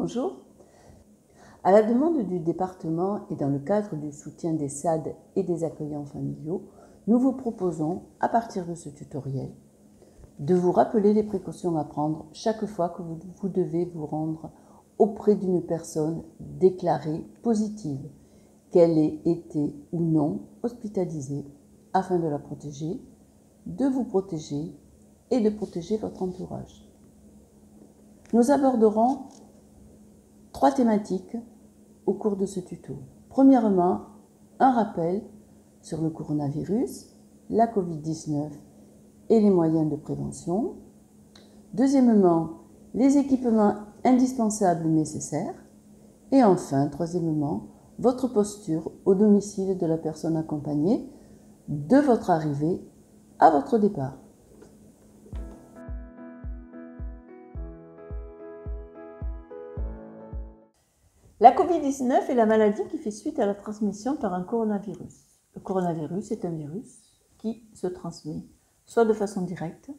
Bonjour. À la demande du département et dans le cadre du soutien des SAD et des accueillants familiaux, nous vous proposons, à partir de ce tutoriel, de vous rappeler les précautions à prendre chaque fois que vous devez vous rendre auprès d'une personne déclarée positive, qu'elle ait été ou non hospitalisée, afin de la protéger, de vous protéger et de protéger votre entourage. Nous aborderons 3 thématiques au cours de ce tuto. Premièrement, un rappel sur le coronavirus, la Covid-19 et les moyens de prévention. Deuxièmement, les équipements indispensables nécessaires. Et enfin, troisièmement, votre posture au domicile de la personne accompagnée de votre arrivée à votre départ. La Covid-19 est la maladie qui fait suite à la transmission par un coronavirus. Le coronavirus est un virus qui se transmet soit de façon directe,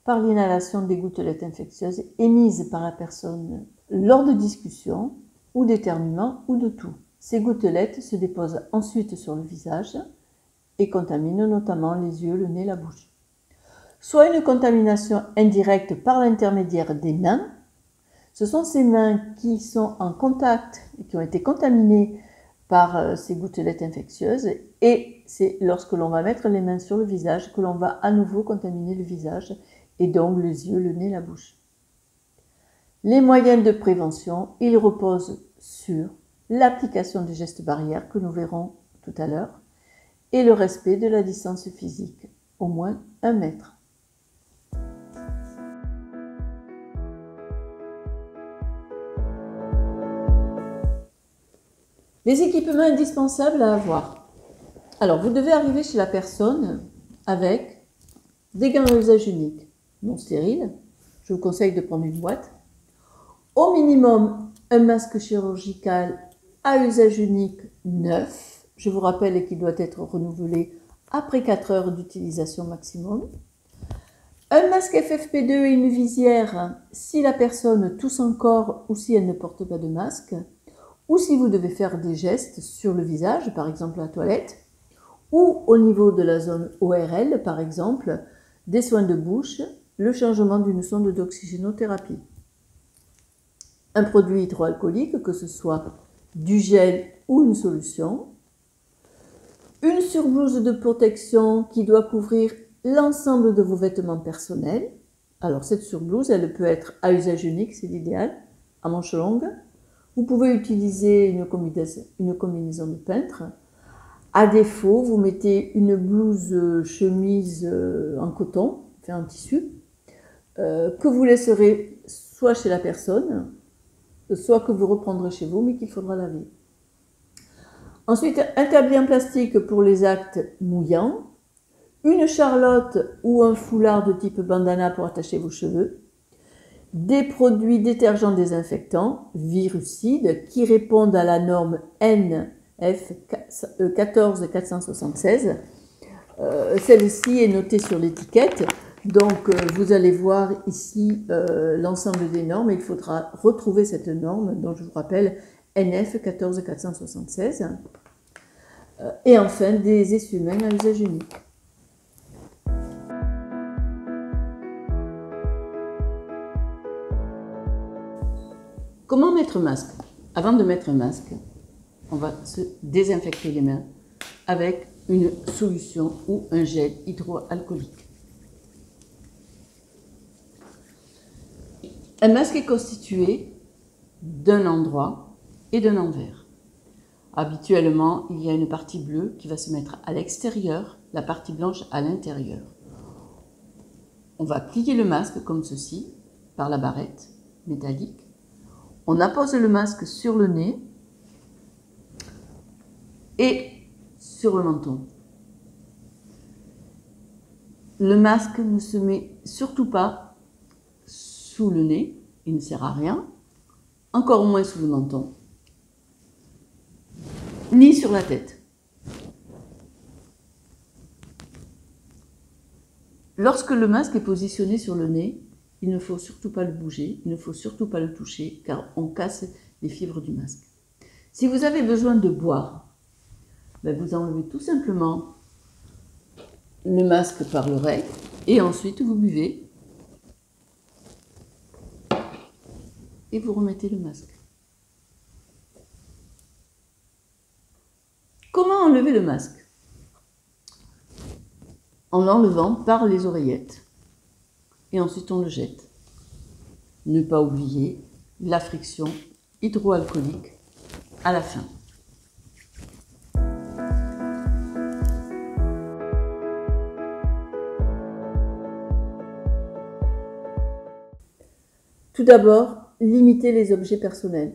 par l'inhalation des gouttelettes infectieuses émises par la personne lors de discussions ou d'éternuements ou de toux. Ces gouttelettes se déposent ensuite sur le visage et contaminent notamment les yeux, le nez, la bouche. Soit une contamination indirecte par l'intermédiaire des mains. Ce sont ces mains qui sont en contact et qui ont été contaminées par ces gouttelettes infectieuses et c'est lorsque l'on va mettre les mains sur le visage que l'on va à nouveau contaminer le visage et donc les yeux, le nez, la bouche. Les moyens de prévention, ils reposent sur l'application des gestes barrières que nous verrons tout à l'heure et le respect de la distance physique, au moins 1 mètre. Les équipements indispensables à avoir. Alors, vous devez arriver chez la personne avec des gants à usage unique, non stériles. Je vous conseille de prendre une boîte. Au minimum, un masque chirurgical à usage unique neuf. Je vous rappelle qu'il doit être renouvelé après 4 heures d'utilisation maximum. Un masque FFP2 et une visière si la personne tousse encore ou si elle ne porte pas de masque. Ou si vous devez faire des gestes sur le visage, par exemple la toilette, ou au niveau de la zone ORL, par exemple, des soins de bouche, le changement d'une sonde d'oxygénothérapie. Un produit hydroalcoolique, que ce soit du gel ou une solution. Une surblouse de protection qui doit couvrir l'ensemble de vos vêtements personnels. Alors cette surblouse, elle peut être à usage unique, c'est l'idéal, à manches longues. Vous pouvez utiliser une combinaison de peintre. À défaut, vous mettez une blouse chemise en coton, enfin en tissu, que vous laisserez soit chez la personne, soit que vous reprendrez chez vous, mais qu'il faudra laver. Ensuite, un tablier en plastique pour les actes mouillants, une charlotte ou un foulard de type bandana pour attacher vos cheveux, des produits détergents désinfectants, virucides, qui répondent à la norme NF 14476. Celle-ci est notée sur l'étiquette, donc vous allez voir ici l'ensemble des normes. Il faudra retrouver cette norme, dont je vous rappelle NF 14476. Et enfin, des essuie-mains à usage unique. Comment mettre un masque? Avant de mettre un masque, on va se désinfecter les mains avec une solution ou un gel hydroalcoolique. Un masque est constitué d'un endroit et d'un envers. Habituellement, il y a une partie bleue qui va se mettre à l'extérieur, la partie blanche à l'intérieur. On va plier le masque comme ceci, par la barrette métallique. On appose le masque sur le nez et sur le menton. Le masque ne se met surtout pas sous le nez, il ne sert à rien, encore moins sous le menton, ni sur la tête. Lorsque le masque est positionné sur le nez, il ne faut surtout pas le bouger, il ne faut surtout pas le toucher, car on casse les fibres du masque. Si vous avez besoin de boire, vous enlevez tout simplement le masque par l'oreille et ensuite vous buvez et vous remettez le masque. Comment enlever le masque? En l'enlevant par les oreillettes et ensuite on le jette. Ne pas oublier la friction hydroalcoolique à la fin. Tout d'abord, limitez les objets personnels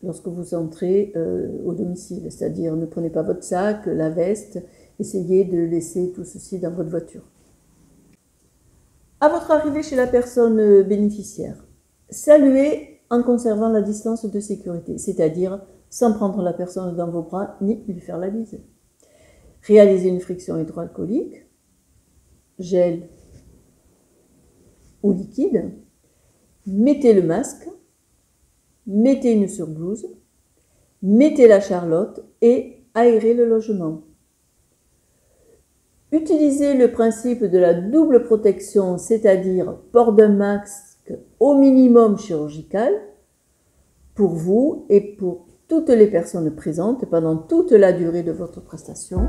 lorsque vous entrez au domicile, c'est-à-dire ne prenez pas votre sac, la veste, essayez de laisser tout ceci dans votre voiture. À votre arrivée chez la personne bénéficiaire, saluez en conservant la distance de sécurité, c'est-à-dire sans prendre la personne dans vos bras ni lui faire la bise. Réalisez une friction hydroalcoolique, gel ou liquide. Mettez le masque, mettez une surblouse, mettez la charlotte et aérez le logement. Utilisez le principe de la double protection, c'est-à-dire port d'un masque au minimum chirurgical pour vous et pour toutes les personnes présentes pendant toute la durée de votre prestation.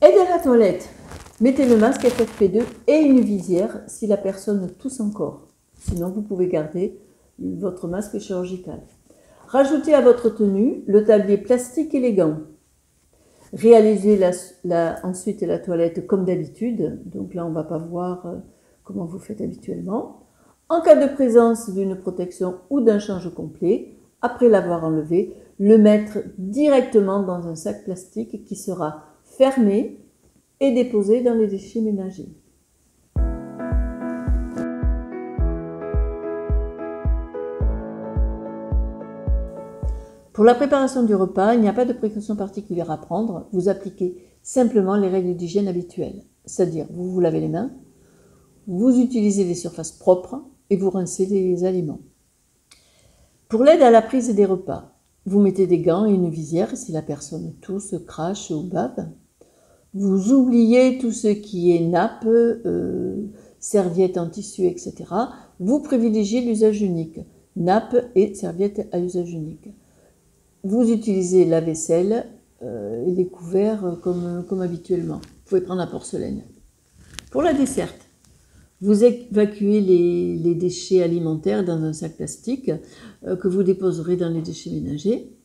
Aide à la toilette. Mettez le masque FFP2 et une visière si la personne tousse encore. Sinon, vous pouvez garder votre masque chirurgical. Rajoutez à votre tenue le tablier plastique et les gants. Réalisez ensuite la toilette comme d'habitude. Donc là, on ne va pas voir comment vous faites habituellement. En cas de présence d'une protection ou d'un change complet, après l'avoir enlevé, le mettre directement dans un sac plastique qui sera fermé et déposé dans les déchets ménagers. Pour la préparation du repas, il n'y a pas de précaution particulière à prendre. Vous appliquez simplement les règles d'hygiène habituelles, c'est-à-dire vous vous lavez les mains, vous utilisez des surfaces propres et vous rincez les aliments. Pour l'aide à la prise des repas, vous mettez des gants et une visière si la personne tousse, crache ou bave. Vous oubliez tout ce qui est nappe, serviettes en tissu, etc. Vous privilégiez l'usage unique, nappe et serviettes à usage unique. Vous utilisez la vaisselle et les couverts comme habituellement. Vous pouvez prendre la porcelaine. Pour la desserte, vous évacuez les déchets alimentaires dans un sac plastique que vous déposerez dans les déchets ménagers.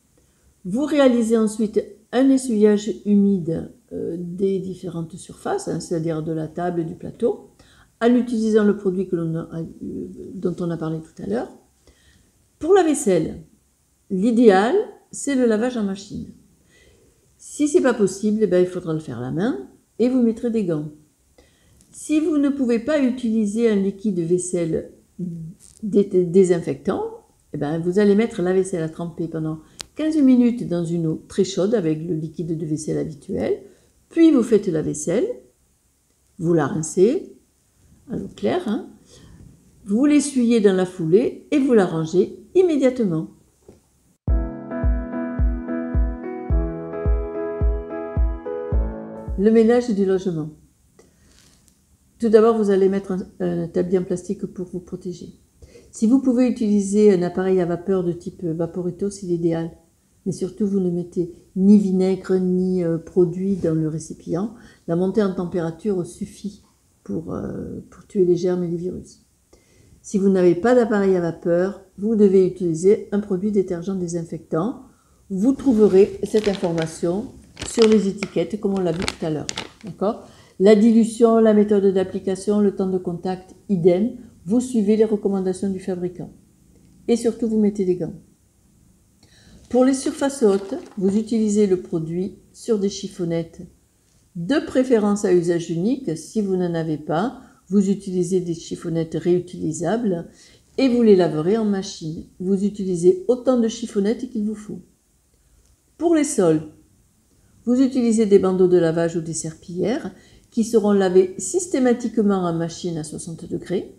Vous réalisez ensuite un essuyage humide des différentes surfaces, c'est-à-dire de la table et du plateau, en utilisant le produit dont on a parlé tout à l'heure. Pour la vaisselle, l'idéal, c'est le lavage en machine. Si ce n'est pas possible, il faudra le faire à la main et vous mettrez des gants. Si vous ne pouvez pas utiliser un liquide vaisselle désinfectant, vous allez mettre la vaisselle à tremper pendant 15 minutes dans une eau très chaude avec le liquide de vaisselle habituel, puis vous faites la vaisselle, vous la rincez à l'eau claire, vous l'essuyez dans la foulée et vous la rangez immédiatement. Le ménage du logement. Tout d'abord, vous allez mettre un tablier en plastique pour vous protéger. Si vous pouvez utiliser un appareil à vapeur de type Vaporito, c'est l'idéal. Mais surtout, vous ne mettez ni vinaigre ni produit dans le récipient. La montée en température suffit pour tuer les germes et les virus. Si vous n'avez pas d'appareil à vapeur, vous devez utiliser un produit détergent désinfectant. Vous trouverez cette information sur les étiquettes, comme on l'a vu tout à l'heure. D'accord ? La dilution, la méthode d'application, le temps de contact, idem. Vous suivez les recommandations du fabricant. Et surtout, vous mettez des gants. Pour les surfaces hautes, vous utilisez le produit sur des chiffonnettes, de préférence à usage unique. Si vous n'en avez pas, vous utilisez des chiffonnettes réutilisables et vous les laverez en machine. Vous utilisez autant de chiffonnettes qu'il vous faut. Pour les sols, Vous utilisez des bandeaux de lavage ou des serpillères qui seront lavés systématiquement en machine à 60 degrés.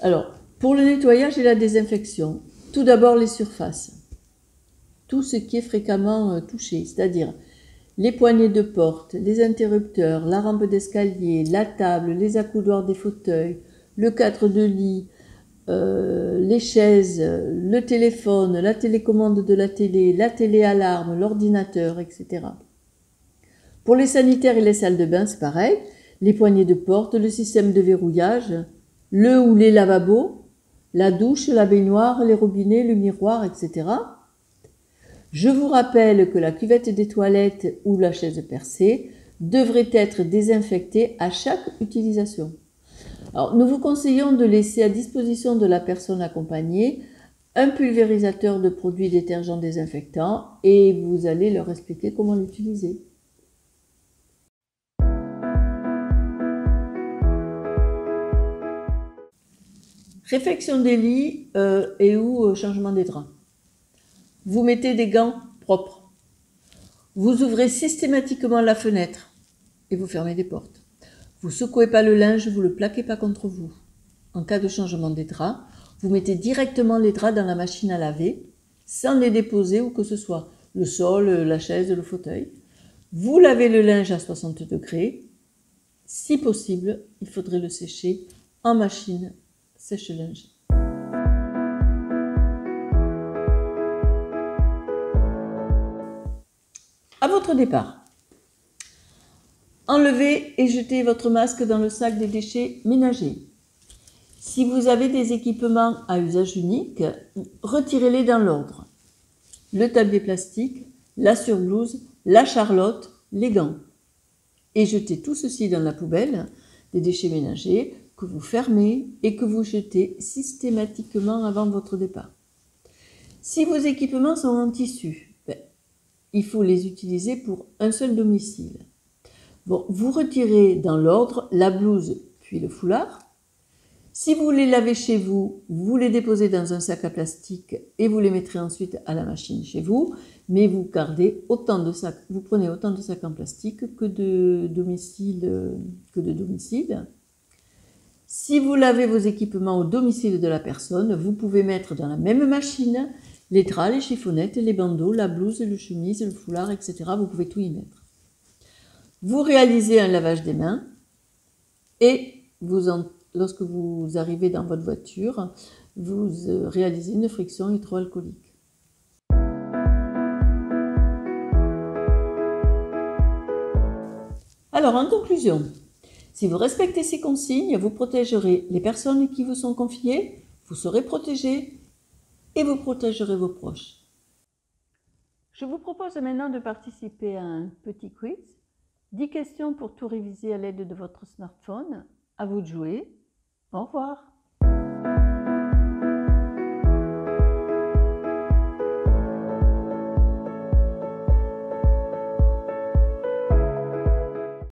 Alors, pour le nettoyage et la désinfection, tout d'abord les surfaces. Tout ce qui est fréquemment touché, c'est-à-dire les poignées de porte, les interrupteurs, la rampe d'escalier, la table, les accoudoirs des fauteuils, le cadre de lit, les chaises, le téléphone, la télécommande de la télé-alarme, l'ordinateur, etc. Pour les sanitaires et les salles de bain, c'est pareil. Les poignées de porte, le système de verrouillage, le ou les lavabos, la douche, la baignoire, les robinets, le miroir, etc. Je vous rappelle que la cuvette des toilettes ou la chaise percée devrait être désinfectée à chaque utilisation. Alors, nous vous conseillons de laisser à disposition de la personne accompagnée un pulvérisateur de produits détergents désinfectants et vous allez leur expliquer comment l'utiliser. Réfection des lits et ou changement des draps. Vous mettez des gants propres. Vous ouvrez systématiquement la fenêtre et vous fermez les portes. Vous secouez pas le linge, vous le plaquez pas contre vous. En cas de changement des draps, vous mettez directement les draps dans la machine à laver, sans les déposer où que ce soit, le sol, la chaise, le fauteuil. Vous lavez le linge à 60 degrés. Si possible, il faudrait le sécher en machine sèche-linge. À votre départ, enlevez et jetez votre masque dans le sac des déchets ménagers. Si vous avez des équipements à usage unique, retirez-les dans l'ordre. Le tablier plastique, la surblouse, la charlotte, les gants. Et jetez tout ceci dans la poubelle des déchets ménagers que vous fermez et que vous jetez systématiquement avant votre départ. Si vos équipements sont en tissu, il faut les utiliser pour un seul domicile. Bon, vous retirez dans l'ordre la blouse puis le foulard. Si vous les lavez chez vous, vous les déposez dans un sac à plastique et vous les mettrez ensuite à la machine chez vous, mais vous gardez autant de sacs, vous prenez autant de sacs en plastique que de domicile. Si vous lavez vos équipements au domicile de la personne, vous pouvez mettre dans la même machine les draps, les chiffonnettes, les bandeaux, la blouse, le chemise, le foulard, etc. Vous pouvez tout y mettre. Vous réalisez un lavage des mains et lorsque vous arrivez dans votre voiture, vous réalisez une friction hydroalcoolique. Alors, en conclusion, si vous respectez ces consignes, vous protégerez les personnes qui vous sont confiées, vous serez protégé et vous protégerez vos proches. Je vous propose maintenant de participer à un petit quiz. 10 questions pour tout réviser à l'aide de votre smartphone. À vous de jouer. Au revoir.